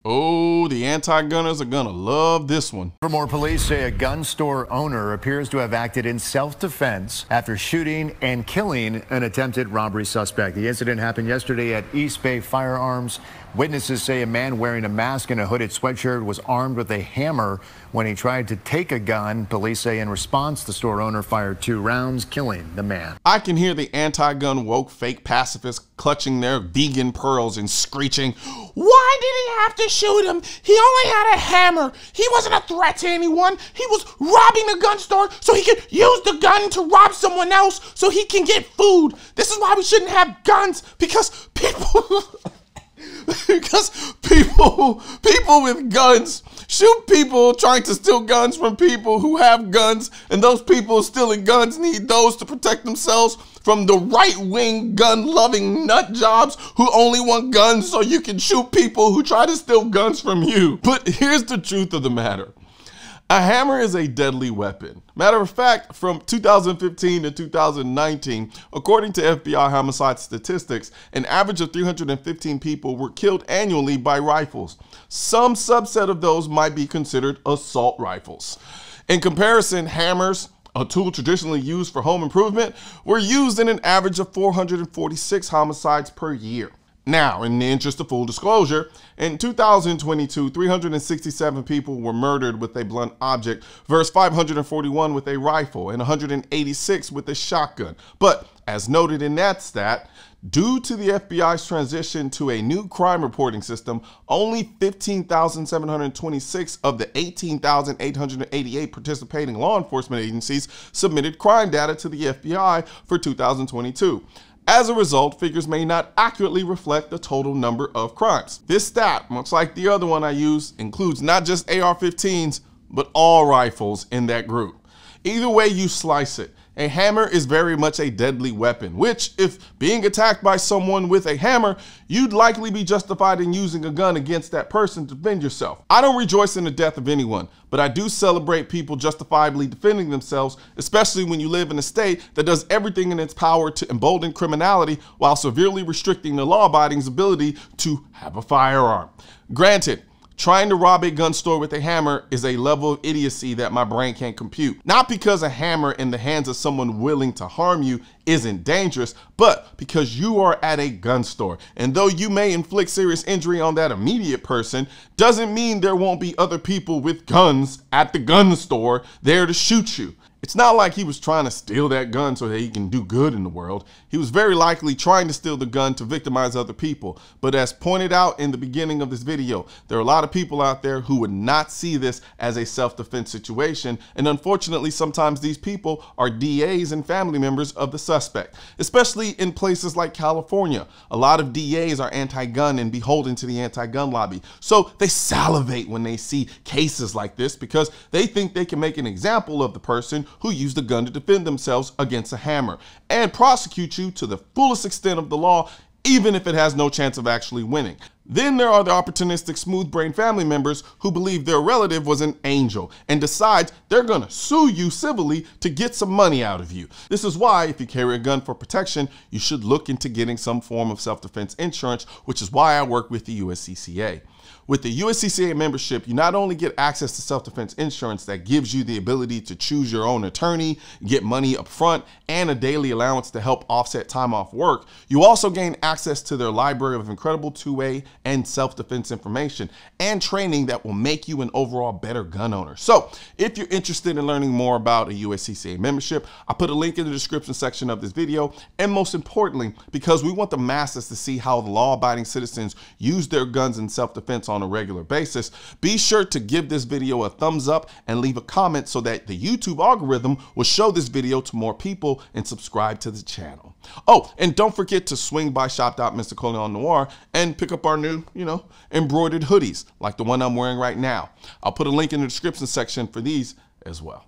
Oh, the anti-gunners are gonna love this one. Livermore police say a gun store owner appears to have acted in self-defense after shooting and killing an attempted robbery suspect. The incident happened yesterday at East Bay Firearms. Witnesses say a man wearing a mask and a hooded sweatshirt was armed with a hammer when he tried to take a gun. Police say in response, the store owner fired 2 rounds, killing the man. I can hear the anti-gun woke fake pacifists clutching their vegan pearls and screeching, "Why did he have to shoot him? He only had a hammer. He wasn't a threat to anyone. He was robbing the gun store so he could use the gun to rob someone else so he can get food. This is why we shouldn't have guns, because people..." Because people with guns shoot people trying to steal guns from people who have guns, and those people stealing guns need those to protect themselves from the right-wing gun-loving nut jobs who only want guns so you can shoot people who try to steal guns from you. But here's the truth of the matter. A hammer is a deadly weapon. Matter of fact, from 2015 to 2019, according to FBI homicide statistics, an average of 315 people were killed annually by rifles. Some subset of those might be considered assault rifles. In comparison, hammers, a tool traditionally used for home improvement, were used in an average of 446 homicides per year. Now, in the interest of full disclosure, in 2022, 367 people were murdered with a blunt object versus 541 with a rifle and 186 with a shotgun. But as noted in that stat, due to the FBI's transition to a new crime reporting system, only 15,726 of the 18,888 participating law enforcement agencies submitted crime data to the FBI for 2022. As a result, figures may not accurately reflect the total number of crimes. This stat, much like the other one I use, includes not just AR-15s, but all rifles in that group. Either way you slice it, a hammer is very much a deadly weapon, which, if being attacked by someone with a hammer, you'd likely be justified in using a gun against that person to defend yourself. I don't rejoice in the death of anyone, but I do celebrate people justifiably defending themselves, especially when you live in a state that does everything in its power to embolden criminality while severely restricting the law-abiding's ability to have a firearm. Granted, trying to rob a gun store with a hammer is a level of idiocy that my brain can't compute. Not because a hammer in the hands of someone willing to harm you isn't dangerous, but because you are at a gun store. And though you may inflict serious injury on that immediate person, doesn't mean there won't be other people with guns at the gun store there to shoot you. It's not like he was trying to steal that gun so that he can do good in the world. He was very likely trying to steal the gun to victimize other people. But as pointed out in the beginning of this video, there are a lot of people out there who would not see this as a self-defense situation. And unfortunately, sometimes these people are DAs and family members of the suspect, especially in places like California. A lot of DAs are anti-gun and beholden to the anti-gun lobby. So they salivate when they see cases like this because they think they can make an example of the person who used a gun to defend themselves against a hammer and prosecute you to the fullest extent of the law, even if it has no chance of actually winning. Then there are the opportunistic smooth-brained family members who believe their relative was an angel and decide they're gonna sue you civilly to get some money out of you. This is why, if you carry a gun for protection, you should look into getting some form of self-defense insurance, which is why I work with the USCCA. With the USCCA membership, you not only get access to self-defense insurance that gives you the ability to choose your own attorney, get money up front, and a daily allowance to help offset time off work, you also gain access to their library of incredible two-way and self-defense information and training that will make you an overall better gun owner. So if you're interested in learning more about a USCCA membership, I put a link in the description section of this video. And most importantly, because we want the masses to see how the law-abiding citizens use their guns in self-defense on a regular basis, be sure to give this video a thumbs up and leave a comment so that the YouTube algorithm will show this video to more people and subscribe to the channel. Oh, and don't forget to swing by shop.Mr. Noir and pick up our new, embroidered hoodies like the one I'm wearing right now. I'll put a link in the description section for these as well.